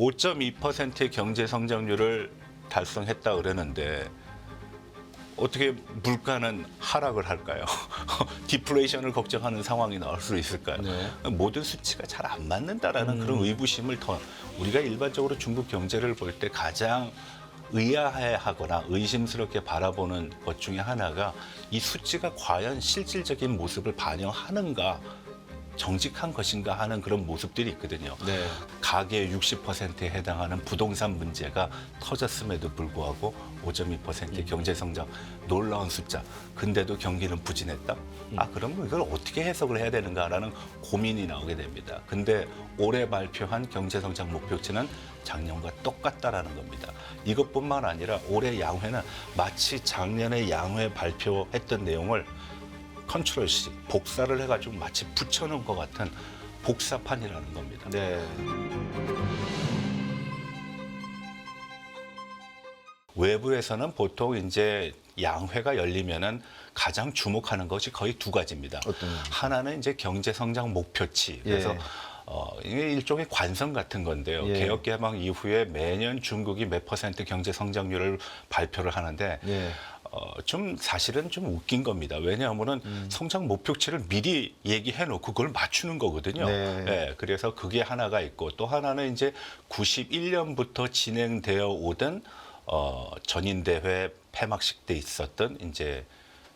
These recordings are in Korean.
5.2%의 경제 성장률을 달성했다 그러는데 어떻게 물가는 하락을 할까요? 디플레이션을 걱정하는 상황이 나올 수 있을까요? 네. 모든 수치가 잘 안 맞는다라는 그런 의구심을 더 우리가 일반적으로 중국 경제를 볼 때 가장 의아해하거나 의심스럽게 바라보는 것 중에 하나가 이 수치가 과연 실질적인 모습을 반영하는가 정직한 것인가 하는 그런 모습들이 있거든요. 네. 가계의 60%에 해당하는 부동산 문제가 터졌음에도 불구하고 5.2%의 경제 성장 놀라운 숫자. 근데도 경기는 부진했다. 그러면 이걸 어떻게 해석을 해야 되는가라는 고민이 나오게 됩니다. 근데 올해 발표한 경제 성장 목표치는 작년과 똑같다라는 겁니다. 이것뿐만 아니라 올해 양회는 마치 작년에 양회 발표했던 내용을 컨트롤 C, 복사를 해가지고 마치 붙여놓은 것 같은 복사판이라는 겁니다. 네. 외부에서는 보통 이제 양회가 열리면은 가장 주목하는 것이 거의 두 가지입니다. 어떤? 하나는 이제 경제 성장 목표치. 그래서 예. 이게 일종의 관성 같은 건데요. 예. 개혁 개방 이후에 매년 중국이 몇 퍼센트 경제 성장률을 발표를 하는데 예. 좀 사실은 좀 웃긴 겁니다. 왜냐하면은 성장 목표치를 미리 얘기해 놓고 그걸 맞추는 거거든요. 네. 예, 그래서 그게 하나가 있고 또 하나는 이제 91년부터 진행되어 오던 전인대회 폐막식 때 있었던 이제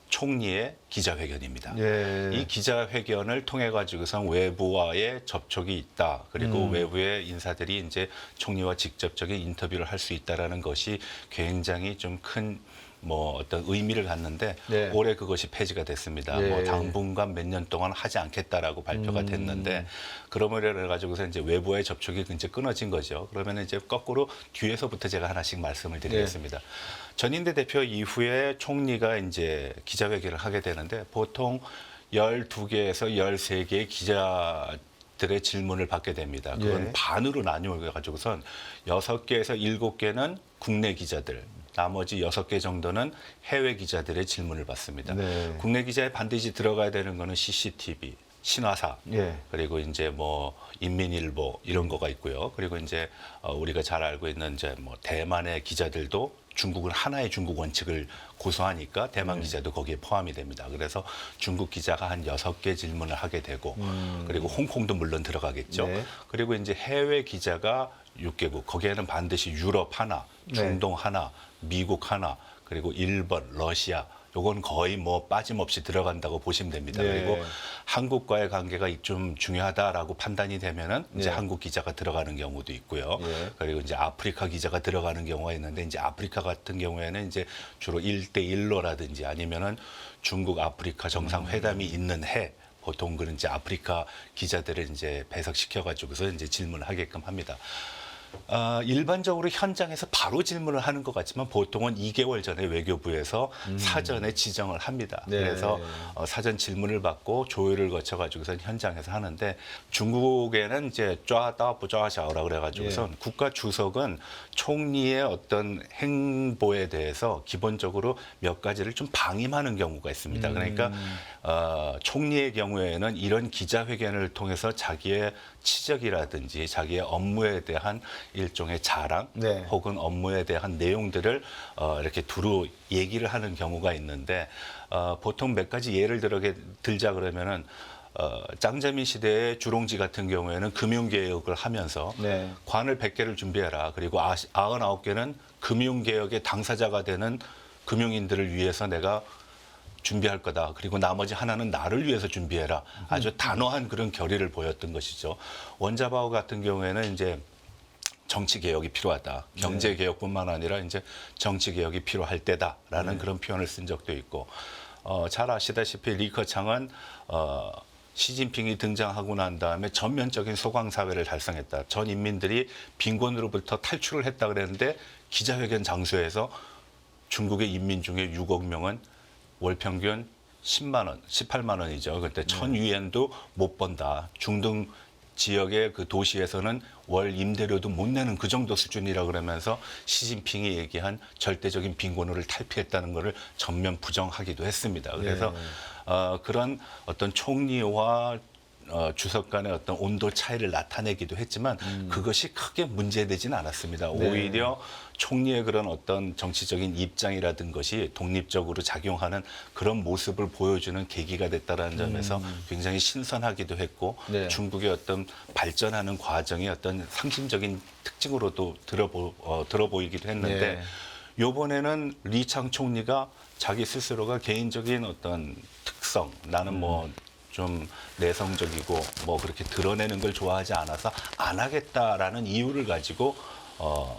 총리의 기자회견입니다. 예. 이 기자회견을 통해 가지고선 외부와의 접촉이 있다. 그리고 외부의 인사들이 이제 총리와 직접적인 인터뷰를 할 수 있다라는 것이 굉장히 좀 큰 어떤 의미를 갖는데 네. 올해 그것이 폐지가 됐습니다. 예. 당분간 몇 년 동안 하지 않겠다라고 발표가 됐는데 그러므로 해가지고서 이제 외부와의 접촉이 이제 끊어진 거죠. 그러면 이제 거꾸로 뒤에서부터 제가 하나씩 말씀을 드리겠습니다. 전인대 대표 이후에 총리가 이제 기자회견을 하게 되는데 보통 12개에서 13개의 기자들의 질문을 받게 됩니다. 그건 예. 반으로 나뉘어 가지고선 6개에서 7개는 국내 기자들, 나머지 6개 정도는 해외 기자들의 질문을 받습니다. 네. 국내 기자에 반드시 들어가야 되는 거는 CCTV, 신화사, 예. 그리고 이제 인민일보 이런 거가 있고요. 그리고 이제 우리가 잘 알고 있는 이제 대만의 기자들도 중국은 하나의 중국 원칙을 고수하니까 대만 기자도 거기에 포함이 됩니다. 그래서 중국 기자가 한 6개 질문을 하게 되고 그리고 홍콩도 물론 들어가겠죠. 네. 그리고 이제 해외 기자가 6개국, 거기에는 반드시 유럽 하나, 중동 하나, 미국 하나, 그리고 일본, 러시아, 요건 거의 빠짐없이 들어간다고 보시면 됩니다. 네. 그리고 한국과의 관계가 좀 중요하다라고 판단이 되면은 이제 네. 한국 기자가 들어가는 경우도 있고요. 예. 그리고 이제 아프리카 기자가 들어가는 경우가 있는데 이제 아프리카 같은 경우에는 이제 주로 1대1로라든지 아니면은 중국 아프리카 정상회담이 있는 해 보통 그런 이제 아프리카 기자들을 이제 배석시켜 가지고서 이제 질문을 하게끔 합니다. 일반적으로 현장에서 바로 질문을 하는 것 같지만 보통은 2개월 전에 외교부에서 사전에 지정을 합니다. 네. 그래서 사전 질문을 받고 조율을 거쳐가지고선 현장에서 하는데 중국에는 이제 쪼아따부쪼아샤오라 그래가지고선 국가 주석은 총리의 어떤 행보에 대해서 기본적으로 몇 가지를 좀 방임하는 경우가 있습니다. 그러니까 총리의 경우에는 이런 기자회견을 통해서 자기의 치적이라든지 자기의 업무에 대한 일종의 자랑 네. 혹은 업무에 대한 내용들을 이렇게 두루 얘기를 하는 경우가 있는데 보통 몇 가지 예를 들자 그러면은 짱제미 시대의 주롱지 같은 경우에는 금융개혁을 하면서 네. 관을 100개를 준비해라. 그리고 99개는 금융개혁의 당사자가 되는 금융인들을 위해서 내가 준비할 거다. 그리고 나머지 하나는 나를 위해서 준비해라. 아주 단호한 그런 결의를 보였던 것이죠. 원자바오 같은 경우에는 이제 정치 개혁이 필요하다. 경제 개혁뿐만 아니라 이제 정치 개혁이 필요할 때다라는 그런 표현을 쓴 적도 있고, 잘 아시다시피 리커창은 시진핑이 등장하고 난 다음에 전면적인 소강 사회를 달성했다. 전 인민들이 빈곤으로부터 탈출을 했다 그랬는데 기자회견 장소에서 중국의 인민 중에 6억 명은 월 평균 10만 원, 18만 원이죠. 그때 1,000위엔도 못 번다. 중등 지역의 그 도시에서는 월 임대료도 못 내는 그 정도 수준이라 그러면서 시진핑이 얘기한 절대적인 빈곤을 탈피했다는 것을 전면 부정하기도 했습니다. 그래서 그런 어떤 총리와 주석 간의 어떤 온도 차이를 나타내기도 했지만 그것이 크게 문제되지는 않았습니다. 네. 오히려 총리의 그런 어떤 정치적인 입장이라든 것이 독립적으로 작용하는 그런 모습을 보여주는 계기가 됐다는 점에서 굉장히 신선하기도 했고 네. 중국의 어떤 발전하는 과정의 어떤 상징적인 특징으로도 들어보이기도 했는데 네. 요번에는 리창 총리가 자기 스스로가 개인적인 어떤 특성, 나는 뭐 좀 내성적이고 뭐 그렇게 드러내는 걸 좋아하지 않아서 안 하겠다라는 이유를 가지고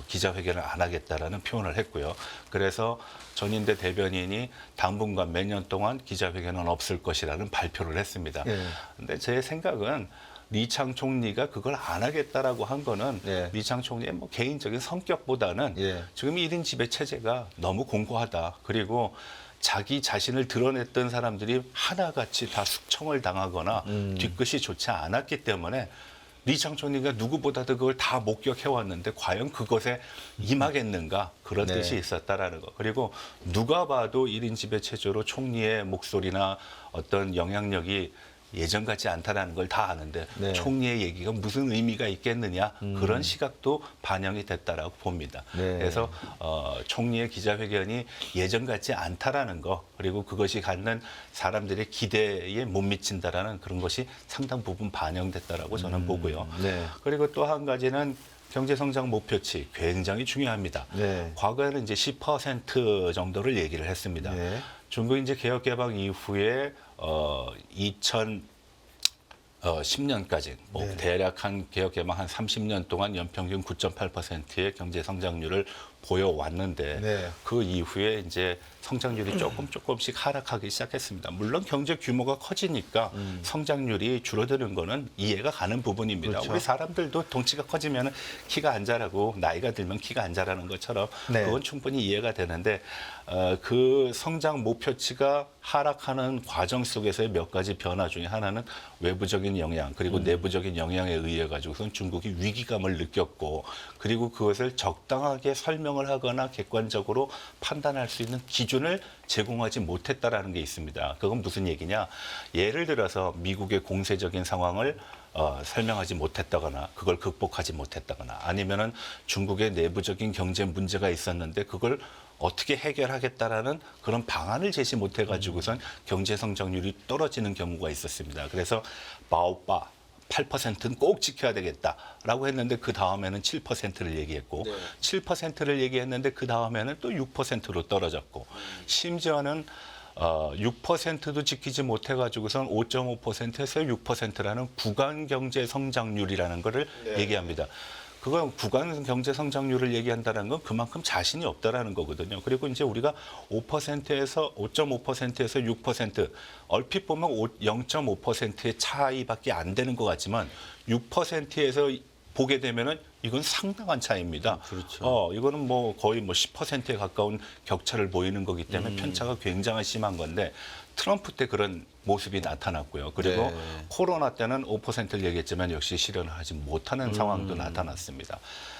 기자회견을 안 하겠다라는 표현을 했고요. 그래서 전인대 대변인이 당분간 몇 년 동안 기자회견은 없을 것이라는 발표를 했습니다. 예. 근데 제 생각은 리창 총리가 그걸 안 하겠다라고 한 거는 예. 리창 총리의 뭐 개인적인 성격보다는 예. 지금 1인 지배 체제가 너무 공고하다. 그리고 자기 자신을 드러냈던 사람들이 하나같이 다 숙청을 당하거나 뒤끝이 좋지 않았기 때문에 리창 총리가 누구보다도 그걸 다 목격해 왔는데 과연 그것에 임하겠는가 그런 네. 뜻이 있었다라는 거. 그리고 누가 봐도 1인 지배 체제로 총리의 목소리나 어떤 영향력이 예전 같지 않다라는 걸 다 아는데 네. 총리의 얘기가 무슨 의미가 있겠느냐 그런 시각도 반영이 됐다라고 봅니다. 네. 그래서 총리의 기자회견이 예전 같지 않다라는 거 그리고 그것이 갖는 사람들의 기대에 못 미친다라는 그런 것이 상당 부분 반영됐다라고 저는 보고요. 네. 그리고 또 한 가지는 경제성장 목표치 굉장히 중요합니다. 네. 과거에는 이제 10% 정도를 얘기를 했습니다. 네. 중국이 이제 개혁 개방 이후에 2010년까지 뭐 네. 대략 한 개혁 개방 한 30년 동안 연평균 9.8%의 경제 성장률을 보여왔는데 네. 그 이후에 이제 성장률이 조금씩 하락하기 시작했습니다. 물론 경제 규모가 커지니까 성장률이 줄어드는 거는 이해가 가는 부분입니다. 그렇죠. 우리 사람들도 덩치가 커지면 키가 안 자라고 나이가 들면 키가 안 자라는 것처럼 네. 그건 충분히 이해가 되는데 그 성장 목표치가 하락하는 과정 속에서의 몇 가지 변화 중에 하나는 외부적인 영향 그리고 내부적인 영향에 의해 가지고선 중국이 위기감을 느꼈고 그리고 그것을 적당하게 설명을 하거나 객관적으로 판단할 수 있는 기준을 제공하지 못했다라는 게 있습니다. 그건 무슨 얘기냐? 예를 들어서 미국의 공세적인 상황을 설명하지 못했다거나 그걸 극복하지 못했다거나 아니면은 중국의 내부적인 경제 문제가 있었는데 그걸 어떻게 해결하겠다라는 그런 방안을 제시 못해가지고선 경제 성장률이 떨어지는 경우가 있었습니다. 그래서 바오빠 8%는 꼭 지켜야 되겠다라고 했는데 그 다음에는 7%를 얘기했고 네. 7%를 얘기했는데 그 다음에는 또 6%로 떨어졌고 심지어는 6%도 지키지 못해가지고선 5.5%에서 6%라는 구간 경제 성장률이라는 거를 네. 얘기합니다. 그건 구간 경제 성장률을 얘기한다는 건 그만큼 자신이 없다라는 거거든요. 그리고 이제 우리가 5%에서 5.5%에서 6% 얼핏 보면 0.5%의 차이밖에 안 되는 것 같지만 6%에서 보게 되면은 이건 상당한 차이입니다. 그렇죠. 이거는 뭐 거의 뭐 10%에 가까운 격차를 보이는 거기 때문에 편차가 굉장히 심한 건데 트럼프 때 그런 모습이 나타났고요. 그리고 네. 코로나 때는 5%를 얘기했지만 역시 실현을 하지 못하는 상황도 나타났습니다.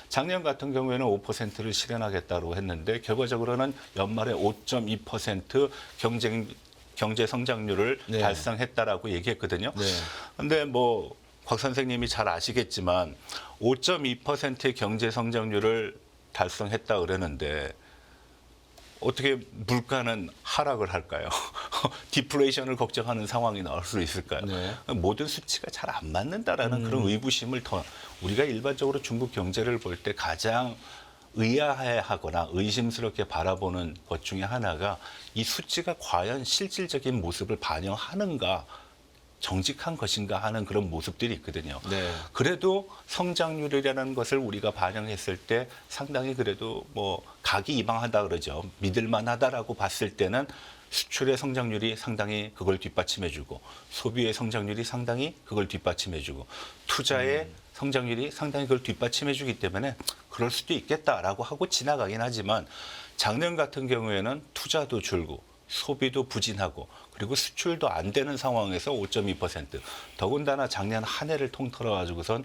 작년 같은 경우에는 5%를 실현하겠다고 했는데 결과적으로는 연말에 5.2% 경제 성장률을 네. 달성했다라고 얘기했거든요. 네. 근데 뭐 곽 선생님이 잘 아시겠지만 5.2%의 경제 성장률을 달성했다 그러는데 어떻게 물가는 하락을 할까요? 디플레이션을 걱정하는 상황이 나올 수 있을까요? 네. 모든 수치가 잘 안 맞는다라는 그런 의구심을 더 우리가 일반적으로 중국 경제를 볼 때 가장 의아해하거나 의심스럽게 바라보는 것 중에 하나가 이 수치가 과연 실질적인 모습을 반영하는가 정직한 것인가 하는 그런 모습들이 있거든요. 네. 그래도 성장률이라는 것을 우리가 반영했을 때 상당히 그래도 뭐 각이이방하다 그러죠. 믿을만하다라고 봤을 때는 수출의 성장률이 상당히 그걸 뒷받침해주고 소비의 성장률이 상당히 그걸 뒷받침해주고 투자의 성장률이 상당히 그걸 뒷받침해주기 때문에 그럴 수도 있겠다라고 하고 지나가긴 하지만 작년 같은 경우에는 투자도 줄고 소비도 부진하고 그리고 수출도 안 되는 상황에서 5.2% 더군다나 작년 한 해를 통틀어 가지고선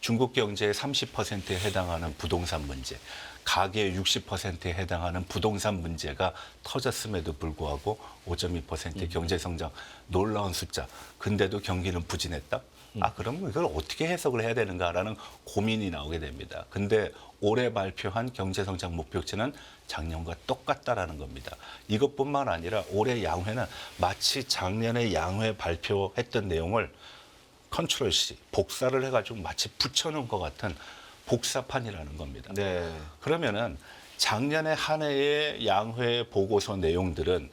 중국 경제의 30%에 해당하는 부동산 문제, 가계의 60%에 해당하는 부동산 문제가 터졌음에도 불구하고 5.2% 경제 성장 놀라운 숫자. 근데도 경기는 부진했다? 그럼 이걸 어떻게 해석을 해야 되는가라는 고민이 나오게 됩니다. 근데 올해 발표한 경제 성장 목표치는 작년과 똑같다라는 겁니다. 이것뿐만 아니라 올해 양회는 마치 작년에 양회 발표했던 내용을 컨트롤 C, 복사를 해가지고 마치 붙여놓은 것 같은 복사판이라는 겁니다. 네. 그러면은 작년에 한 해의 양회 보고서 내용들은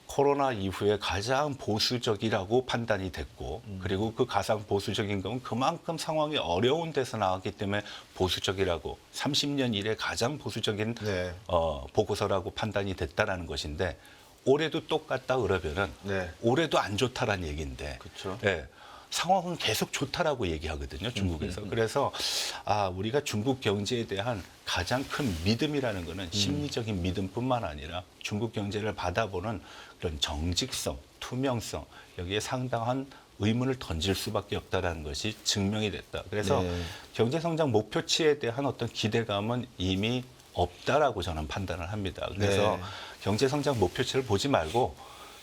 코로나 이후에 가장 보수적이라고 판단이 됐고 그리고 그 가장 보수적인 건 그만큼 상황이 어려운 데서 나왔기 때문에 보수적이라고 30년 이래 가장 보수적인 네. 보고서라고 판단이 됐다라는 것인데 올해도 똑같다 그러면은 네. 올해도 안 좋다라는 얘기인데 그렇죠. 예, 상황은 계속 좋다라고 얘기하거든요, 중국에서. 그래서 우리가 중국 경제에 대한 가장 큰 믿음이라는 거는 심리적인 믿음뿐만 아니라 중국 경제를 받아보는 그런 정직성, 투명성, 여기에 상당한 의문을 던질 수밖에 없다라는 것이 증명이 됐다. 그래서 네. 경제성장 목표치에 대한 어떤 기대감은 이미 없다라고 저는 판단을 합니다. 그래서 네. 경제성장 목표치를 보지 말고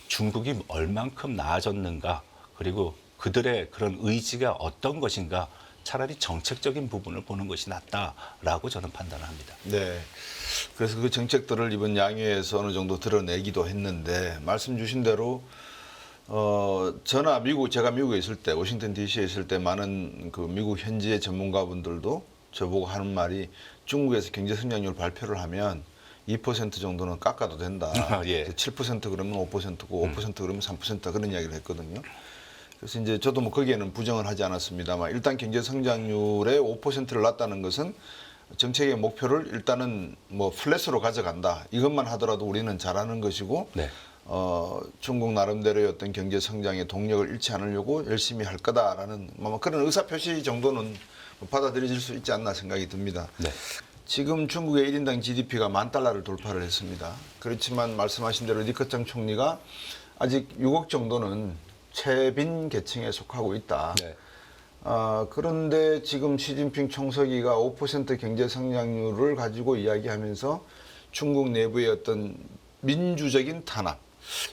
중국이 얼만큼 나아졌는가 그리고 그들의 그런 의지가 어떤 것인가 차라리 정책적인 부분을 보는 것이 낫다라고 저는 판단을 합니다. 네. 그래서 그 정책들을 이번 양회에서 어느 정도 드러내기도 했는데 말씀 주신 대로 저나 제가 미국에 있을 때 워싱턴 DC에 있을 때 많은 그 미국 현지의 전문가분들도 저보고 하는 말이 중국에서 경제 성장률 발표를 하면 2% 정도는 깎아도 된다. 예. 7% 그러면 5%고 5% 그러면 3% 그런 이야기를 했거든요. 그래서 이제 저도 뭐 거기에는 부정을 하지 않았습니다만 일단 경제 성장률의 5%를 놨다는 것은 정책의 목표를 일단은 뭐 플랫으로 가져간다. 이것만 하더라도 우리는 잘하는 것이고 네. 중국 나름대로의 어떤 경제 성장의 동력을 잃지 않으려고 열심히 할 거다라는 뭐 그런 의사 표시 정도는 받아들여질 수 있지 않나 생각이 듭니다. 네. 지금 중국의 1인당 GDP가 $10,000를 돌파를 했습니다. 그렇지만 말씀하신 대로 리커창 총리가 아직 6억 정도는 최빈 계층에 속하고 있다. 네. 그런데 지금 시진핑 총서기가 5% 경제 성장률을 가지고 이야기하면서 중국 내부의 어떤 민주적인 탄압,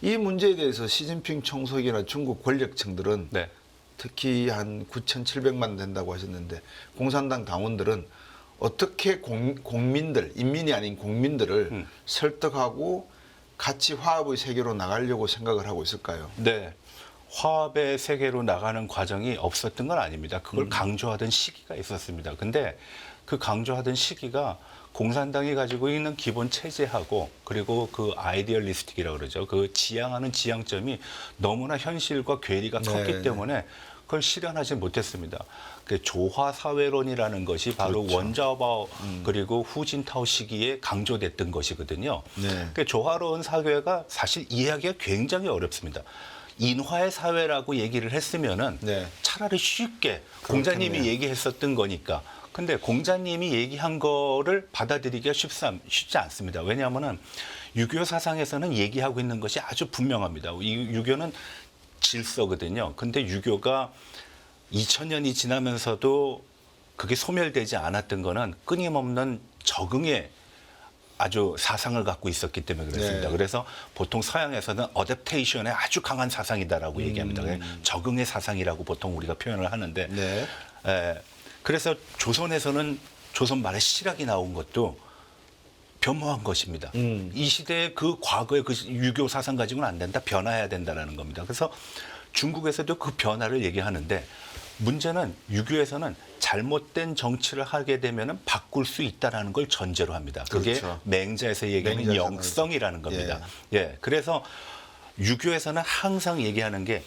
이 문제에 대해서 시진핑 총서기나 중국 권력층들은 네. 특히 한 9,700만 된다고 하셨는데 공산당 당원들은 어떻게 공민들, 인민이 아닌 국민들을 설득하고 같이 화합의 세계로 나가려고 생각을 하고 있을까요? 네. 화합의 세계로 나가는 과정이 없었던 건 아닙니다. 그걸 강조하던 시기가 있었습니다. 근데 그 강조하던 시기가 공산당이 가지고 있는 기본 체제하고 그리고 그 아이디얼리스틱이라고 그러죠. 그 지향하는 지향점이 너무나 현실과 괴리가 컸기 네. 때문에 그걸 실현하지 못했습니다. 그 조화사회론이라는 것이 바로 그렇죠. 원자오바오 그리고 후진타오 시기에 강조됐던 것이거든요. 네. 그 조화로운 사회가 사실 이해하기가 굉장히 어렵습니다. 인화의 사회라고 얘기를 했으면은 네. 차라리 쉽게 공자님이 그렇겠네요. 얘기했었던 거니까. 근데 공자님이 얘기한 거를 받아들이기가 쉽지 않습니다. 왜냐하면은 유교 사상에서는 얘기하고 있는 것이 아주 분명합니다. 이 유교는 질서거든요. 근데 유교가 2000년이 지나면서도 그게 소멸되지 않았던 거는 끊임없는 적응의 아주 사상을 갖고 있었기 때문에 그렇습니다. 네. 그래서 보통 서양에서는 어댑테이션에 아주 강한 사상이다라고 얘기합니다. 적응의 사상이라고 보통 우리가 표현을 하는데 네. 그래서 조선에서는 조선 말에 실학이 나온 것도 변모한 것입니다. 이 시대의 그 과거의 그 유교 사상 가지고는 안 된다. 변화해야 된다라는 겁니다. 그래서 중국에서도 그 변화를 얘기하는데 문제는 유교에서는 잘못된 정치를 하게 되면은 바꿀 수 있다라는 걸 전제로 합니다. 그게 그렇죠. 맹자에서 얘기하는 맹자 영성이라는 겁니다. 예. 그래서 유교에서는 항상 얘기하는 게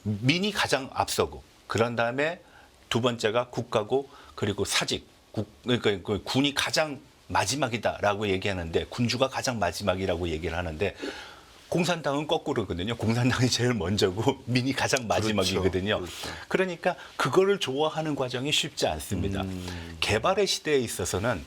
민이 가장 앞서고 그런 다음에 두 번째가 국가고 그리고 사직, 그러니까 군이 가장 마지막이다라고 얘기하는데 군주가 가장 마지막이라고 얘기를 하는데 공산당은 거꾸로거든요. 공산당이 제일 먼저고 민이 가장 마지막이거든요. 그렇죠. 그러니까 그거를 좋아하는 과정이 쉽지 않습니다. 개발의 시대에 있어서는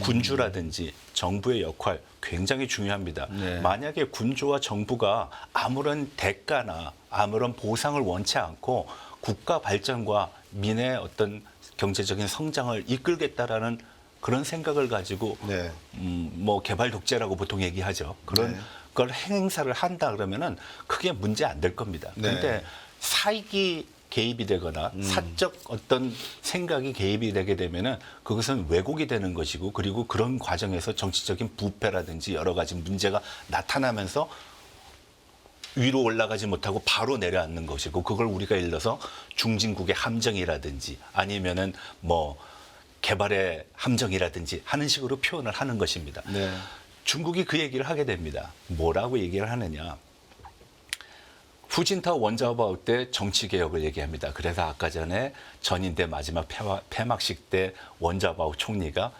군주라든지 정부의 역할 굉장히 중요합니다. 네. 만약에 군주와 정부가 아무런 대가나 아무런 보상을 원치 않고 국가 발전과 민의 어떤 경제적인 성장을 이끌겠다라는 그런 생각을 가지고 네. 뭐 개발 독재라고 보통 얘기하죠. 그런 네. 걸 행사를 한다 그러면은 크게 문제 안 될 겁니다. 네. 근데 사익이 개입이 되거나 사적 어떤 생각이 개입이 되게 되면은 그것은 왜곡이 되는 것이고, 그리고 그런 과정에서 정치적인 부패라든지 여러 가지 문제가 나타나면서 위로 올라가지 못하고 바로 내려앉는 것이고, 그걸 우리가 일러서 중진국의 함정이라든지 아니면은 뭐 개발의 함정이라든지 하는 식으로 표현을 하는 것입니다. 네. 중국이 그 얘기를 하게 됩니다. 뭐라고 얘기를 하느냐. 후진타오 원자오바오 때 정치개혁을 얘기합니다. 그래서 아까 전에 전인대 마지막 폐막식 때 원자오바오 총리가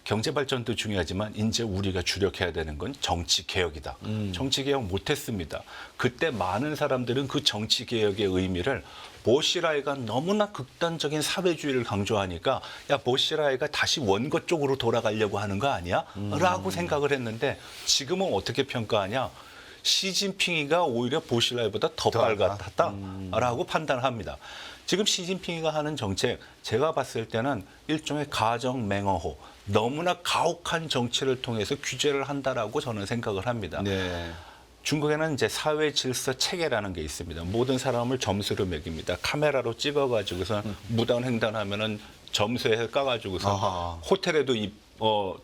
경제발전도 중요하지만 이제 우리가 주력해야 되는 건 정치개혁이다. 정치개혁 못했습니다. 그때 많은 사람들은 그 정치개혁의 의미를 보시라이가 너무나 극단적인 사회주의를 강조하니까 야, 보시라이가 다시 원고 쪽으로 돌아가려고 하는 거 아니야? 라고 생각을 했는데 지금은 어떻게 평가하냐? 시진핑이가 오히려 보시라이보다 더 빨갛다라고 판단합니다. 지금 시진핑이가 하는 정책, 제가 봤을 때는 일종의 가정맹어호, 너무나 가혹한 정치를 통해서 규제를 한다라고 저는 생각을 합니다. 네. 중국에는 이제 사회 질서 체계라는 게 있습니다. 모든 사람을 점수로 매깁니다. 카메라로 찍어가지고서 무단 횡단하면은 점수에 까가지고서 아하. 호텔에도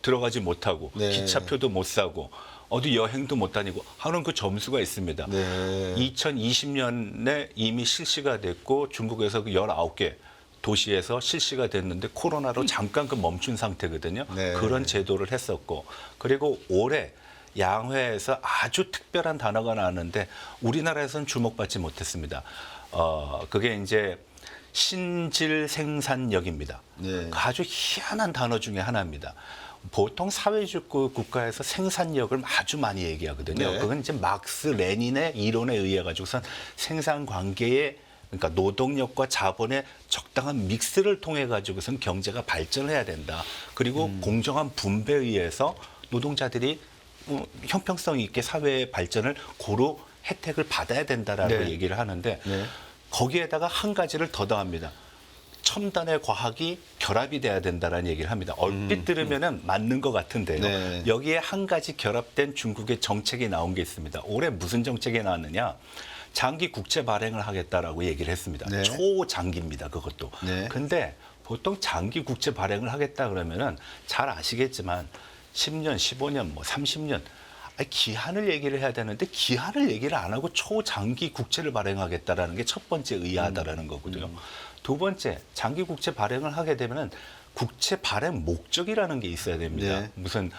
들어가지 못하고 네. 기차표도 못 사고 어디 여행도 못 다니고 하는 그 점수가 있습니다. 네. 2020년에 이미 실시가 됐고 중국에서 그 19개 도시에서 실시가 됐는데 코로나로 잠깐 그 멈춘 상태거든요. 네. 그런 제도를 했었고, 그리고 올해 양회에서 아주 특별한 단어가 나왔는데 우리나라에서는 주목받지 못했습니다. 그게 이제 신질 생산력입니다. 네. 아주 희한한 단어 중에 하나입니다. 보통 사회주의 국가에서 생산력을 아주 많이 얘기하거든요. 네. 그건 이제 막스 레닌의 이론에 의해 가지고선 생산 관계의, 그러니까 노동력과 자본의 적당한 믹스를 통해 가지고선 경제가 발전해야 된다. 그리고 공정한 분배에 의해서 노동자들이 형평성 있게 사회의 발전을 고루 혜택을 받아야 된다라고 네. 얘기를 하는데 네. 거기에다가 한 가지를 더 더합니다. 첨단의 과학이 결합이 돼야 된다라는 얘기를 합니다. 얼핏 들으면은 맞는 것 같은데요. 네. 여기에 한 가지 결합된 중국의 정책이 나온 게 있습니다. 올해 무슨 정책이 나왔느냐? 장기 국채 발행을 하겠다라고 얘기를 했습니다. 네. 초장기입니다. 그것도. 네. 근데 보통 장기 국채 발행을 하겠다 그러면은 잘 아시겠지만 10년, 15년, 뭐 30년 기한을 얘기를 해야 되는데 기한을 얘기를 안 하고 초장기 국채를 발행하겠다라는 게 첫 번째 의아하다라는 거거든요. 두 번째, 장기 국채 발행을 하게 되면은 국채 발행 목적이라는 게 있어야 됩니다. 네. 무슨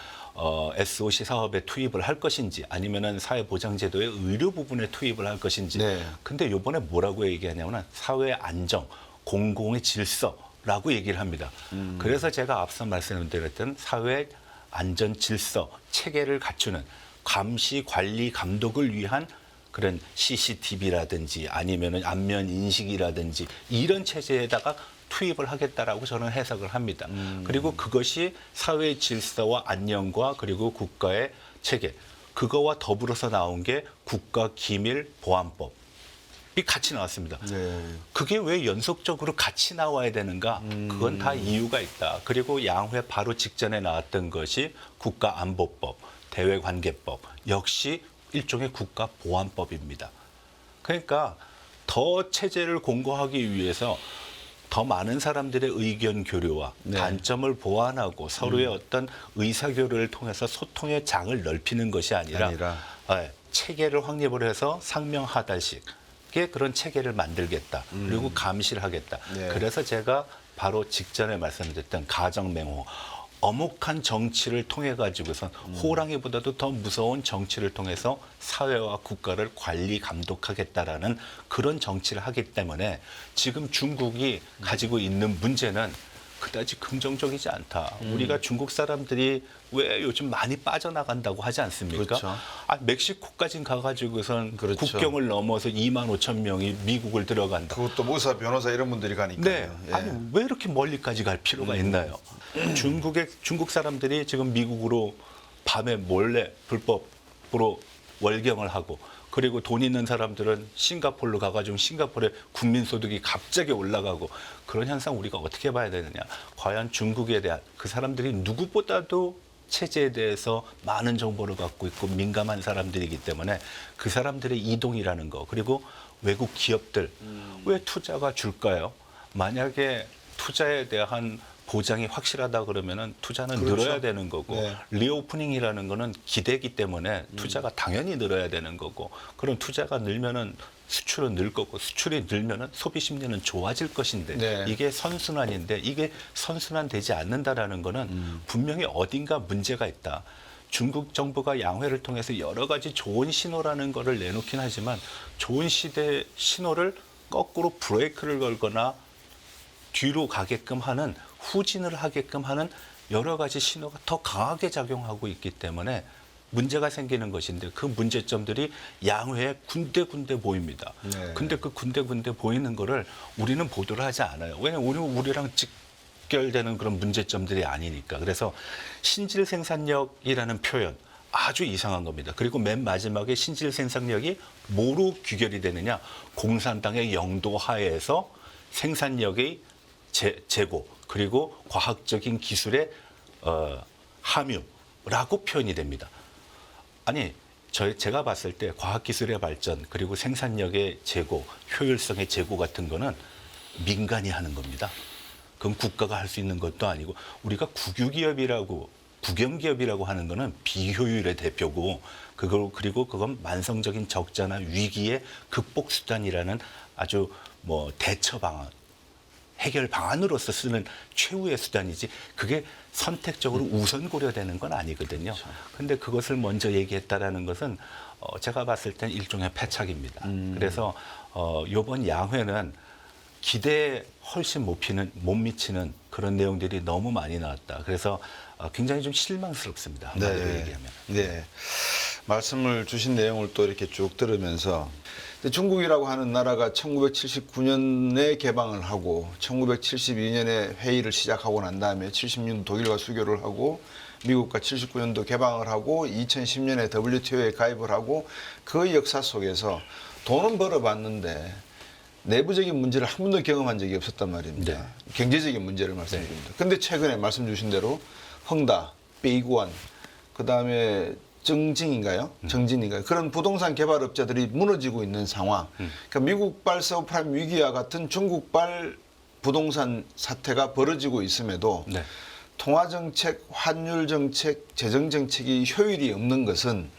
SOC 사업에 투입을 할 것인지 아니면은 사회보장제도의 의료 부분에 투입을 할 것인지. 네. 근데 이번에 뭐라고 얘기하냐면 사회 안정, 공공의 질서라고 얘기를 합니다. 그래서 제가 앞서 말씀드렸던 사회 안전 질서 체계를 갖추는 감시, 관리, 감독을 위한 그런 CCTV라든지 아니면은 안면 인식이라든지 이런 체제에다가 투입을 하겠다라고 저는 해석을 합니다. 그리고 그것이 사회 질서와 안녕과 그리고 국가의 체계, 그거와 더불어서 나온 게 국가기밀보안법이 같이 나왔습니다. 네. 그게 왜 연속적으로 같이 나와야 되는가? 그건 다 이유가 있다. 그리고 양회 바로 직전에 나왔던 것이 국가안보법, 대외관계법, 역시 일종의 국가보안법입니다. 그러니까 더 체제를 공고하기 위해서 더 많은 사람들의 의견 교류와 네. 관점을 보완하고 서로의 어떤 의사교류를 통해서 소통의 장을 넓히는 것이 아니라 체계를 확립을 해서 상명하달식의 그런 체계를 만들겠다. 그리고 감시를 하겠다. 네. 그래서 제가 바로 직전에 말씀드렸던 가정맹호, 엄혹한 정치를 통해 가지고선 호랑이보다도 더 무서운 정치를 통해서 사회와 국가를 관리 감독하겠다라는 그런 정치를 하기 때문에 지금 중국이 가지고 있는 문제는 그다지 긍정적이지 않다. 우리가 중국 사람들이 왜 요즘 많이 빠져나간다고 하지 않습니까? 그렇죠. 멕시코까지 가가지고선 그렇죠. 국경을 넘어서 2만 5천 명이 미국을 들어간다. 그것도 의사, 변호사 이런 분들이 가니까요. 네. 예. 아니 왜 이렇게 멀리까지 갈 필요가 있나요? 중국 사람들이 지금 미국으로 밤에 몰래 불법으로 월경을 하고 그리고 돈 있는 사람들은 싱가포르로 가가지고 싱가포르의 국민소득이 갑자기 올라가고 그런 현상 우리가 어떻게 봐야 되느냐. 과연 중국에 대한 그 사람들이 누구보다도 체제에 대해서 많은 정보를 갖고 있고 민감한 사람들이기 때문에 그 사람들의 이동이라는 거 그리고 외국 기업들 왜 투자가 줄까요? 만약에 투자에 대한 보장이 확실하다 그러면은 투자는 그렇죠. 늘어야 되는 거고 네. 리오프닝이라는 거는 기대기 때문에 투자가 당연히 늘어야 되는 거고 그런 투자가 늘면은 수출은 늘 거고 수출이 늘면은 소비 심리는 좋아질 것인데 네. 이게 선순환인데 이게 선순환되지 않는다라는 거는 분명히 어딘가 문제가 있다. 중국 정부가 양회를 통해서 여러 가지 좋은 신호라는 거를 내놓긴 하지만 좋은 시대 신호를 거꾸로 브레이크를 걸거나 뒤로 가게끔 하는 후진을 하게끔 하는 여러 가지 신호가 더 강하게 작용하고 있기 때문에 문제가 생기는 것인데 그 문제점들이 양회에 군데군데 보입니다. 네. 근데 그 군데군데 보이는 거를 우리는 보도를 하지 않아요. 왜냐하면 우리랑 직결되는 그런 문제점들이 아니니까. 그래서 신질 생산력이라는 표현 아주 이상한 겁니다. 그리고 맨 마지막에 신질 생산력이 뭐로 규결이 되느냐. 공산당의 영도 하에서 생산력의 재고 그리고 과학적인 기술의 함유라고 표현이 됩니다. 아니 제가 봤을 때 과학기술의 발전 그리고 생산력의 재고, 효율성의 재고 같은 거는 민간이 하는 겁니다. 그건 국가가 할 수 있는 것도 아니고 우리가 국영기업이라고 하는 거는 비효율의 대표고 그리고 그건 만성적인 적자나 위기의 극복 수단이라는 아주 대처 방안 해결 방안으로서 쓰는 최후의 수단이지 그게 선택적으로 우선 고려되는 건 아니거든요. 그런데 그것을 먼저 얘기했다라는 것은 제가 봤을 땐 일종의 패착입니다. 그래서 이번 양회는 기대에 훨씬 못 미치는 그런 내용들이 너무 많이 나왔다. 그래서 굉장히 좀 실망스럽습니다. 한마디로 얘기하면. 네. 말씀을 주신 내용을 또 이렇게 쭉 들으면서 중국이라고 하는 나라가 1979년에 개방을 하고 1972년에 회의를 시작하고 난 다음에 76년 독일과 수교를 하고 미국과 79년도 개방을 하고 2010년에 WTO에 가입을 하고 그 역사 속에서 돈은 벌어봤는데 내부적인 문제를 한 번도 경험한 적이 없었단 말입니다. 네. 경제적인 문제를 말씀드립니다. 근데 최근에 말씀 주신 대로 헝다, 베이구안, 그다음에 정진인가요? 그런 부동산 개발업자들이 무너지고 있는 상황. 그러니까 미국발 서브프라임 위기와 같은 중국발 부동산 사태가 벌어지고 있음에도 네. 통화정책, 환율정책, 재정정책이 효율이 없는 것은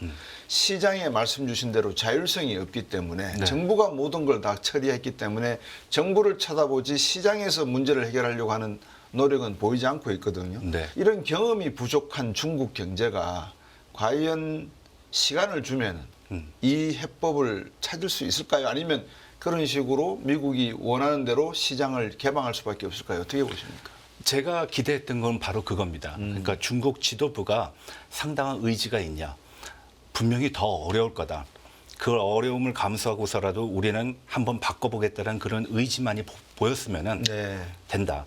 시장에 말씀 주신 대로 자율성이 없기 때문에 네. 정부가 모든 걸 다 처리했기 때문에 정부를 쳐다보지 시장에서 문제를 해결하려고 하는 노력은 보이지 않고 있거든요. 네. 이런 경험이 부족한 중국 경제가 과연 시간을 주면 이 해법을 찾을 수 있을까요? 아니면 그런 식으로 미국이 원하는 대로 시장을 개방할 수밖에 없을까요? 어떻게 보십니까? 제가 기대했던 건 바로 그겁니다. 그러니까 중국 지도부가 상당한 의지가 있냐. 분명히 더 어려울 거다. 그 어려움을 감수하고서라도 우리는 한번 바꿔보겠다는 그런 의지만이 보였으면 네. 된다.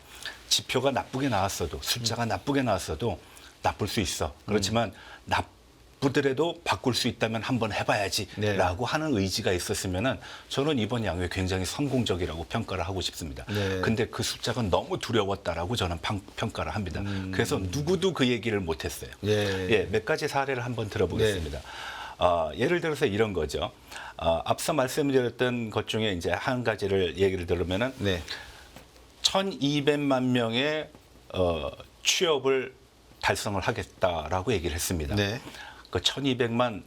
지표가 나쁘게 나왔어도 숫자가 나쁘게 나왔어도 나쁠 수 있어. 그렇지만 나쁘더라도 바꿀 수 있다면 한번 해봐야지라고 하는 의지가 있었으면은 저는 이번 양회 굉장히 성공적이라고 평가를 하고 싶습니다. 네. 근데 그 숫자가 너무 두려웠다라고 저는 평가를 합니다. 그래서 누구도 그 얘기를 못했어요. 예. 몇 가지 사례를 한번 들어보겠습니다. 예를 들어서 이런 거죠. 앞서 말씀드렸던 것 중에 이제 한 가지를 얘기를 들으면은 네. 1,200만 명의 취업을 달성을 하겠다라고 얘기를 했습니다. 네. 그 1,200만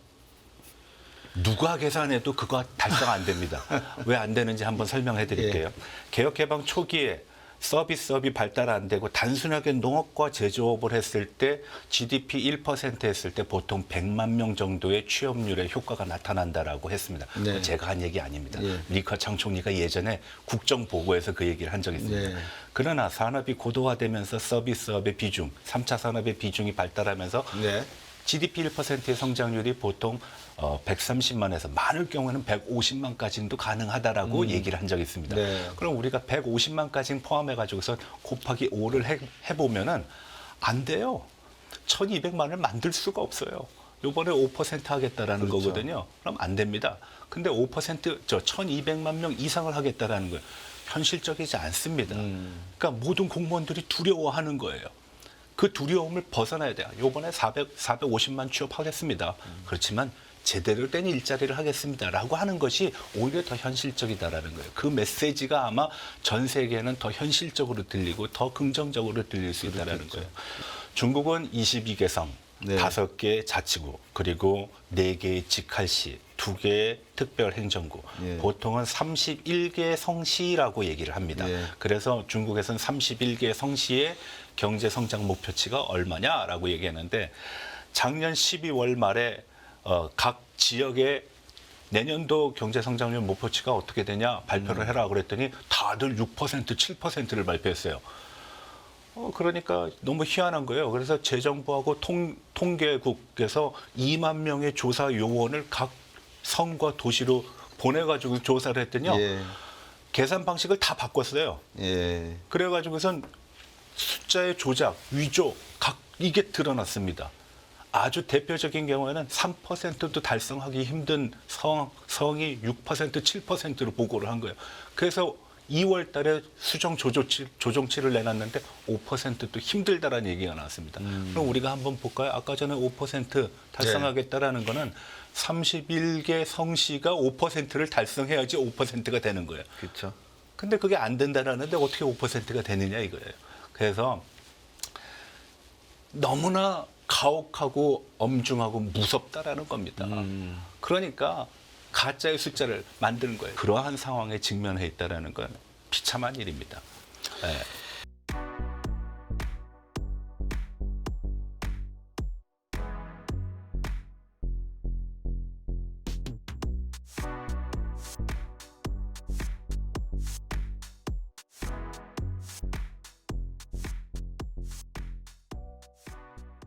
누가 계산해도 그거 달성 안 됩니다. 왜 안 되는지 한번 설명해 드릴게요. 개혁 개방 초기에 서비스업이 발달 안 되고 단순하게 농업과 제조업을 했을 때 GDP 1% 했을 때 보통 100만 명 정도의 취업률의 효과가 나타난다라고 했습니다. 네. 제가 한 얘기 아닙니다. 예. 리커창 총리가 예전에 국정보고에서 그 얘기를 한 적이 있습니다. 네. 그러나 산업이 고도화되면서 서비스업의 비중, 3차 산업의 비중이 발달하면서 네. GDP 1%의 성장률이 보통 130만에서 많을 경우에는 150만까지도 가능하다라고 얘기를 한 적이 있습니다. 네. 그럼 우리가 150만까지 포함해가지고서 곱하기 5를 해보면은 안 돼요. 1,200만을 만들 수가 없어요. 요번에 5% 하겠다라는 그렇죠. 거거든요. 그럼 안 됩니다. 근데 5% 1,200만 명 이상을 하겠다라는 거예요. 현실적이지 않습니다. 그러니까 모든 공무원들이 두려워하는 거예요. 그 두려움을 벗어나야 돼요. 요번에 450만 취업하겠습니다. 그렇지만 제대로 된 일자리를 하겠습니다라고 하는 것이 오히려 더 현실적이다라는 거예요. 그 메시지가 아마 전 세계에는 더 현실적으로 들리고 더 긍정적으로 들릴 수 있다라는 거예요. 중국은 22개 성, 네. 5개 자치구, 그리고 4개의 직할시, 2개의 특별행정구, 예. 보통은 31개 성시라고 얘기를 합니다. 예. 그래서 중국에서는 31개 성시의 경제 성장 목표치가 얼마냐라고 얘기했는데 작년 12월 말에 각 지역의 내년도 경제 성장률 목표치가 어떻게 되냐 발표를 해라 그랬더니 다들 6%, 7%를 발표했어요. 그러니까 너무 희한한 거예요. 그래서 재정부하고 통계국에서 2만 명의 조사 요원을 각 성과 도시로 보내가지고 조사를 했더니요. 예. 계산 방식을 다 바꿨어요. 예. 그래가지고선 숫자의 조작, 위조, 이게 드러났습니다. 아주 대표적인 경우에는 3%도 달성하기 힘든 성이 6%, 7%로 보고를 한 거예요. 그래서 2월 달에 수정 조정치를 내놨는데 5%도 힘들다라는 얘기가 나왔습니다. 그럼 우리가 한번 볼까요? 아까 전에 5% 달성하겠다라는 거는 31개 성시가 5%를 달성해야지 5%가 되는 거예요. 그렇죠. 근데 그게 안 된다라는데 어떻게 5%가 되느냐 이거예요. 그래서 너무나 가혹하고 엄중하고 무섭다라는 겁니다. 그러니까 가짜의 숫자를 만드는 거예요. 그러한 상황에 직면해 있다라는 건 비참한 일입니다. 네.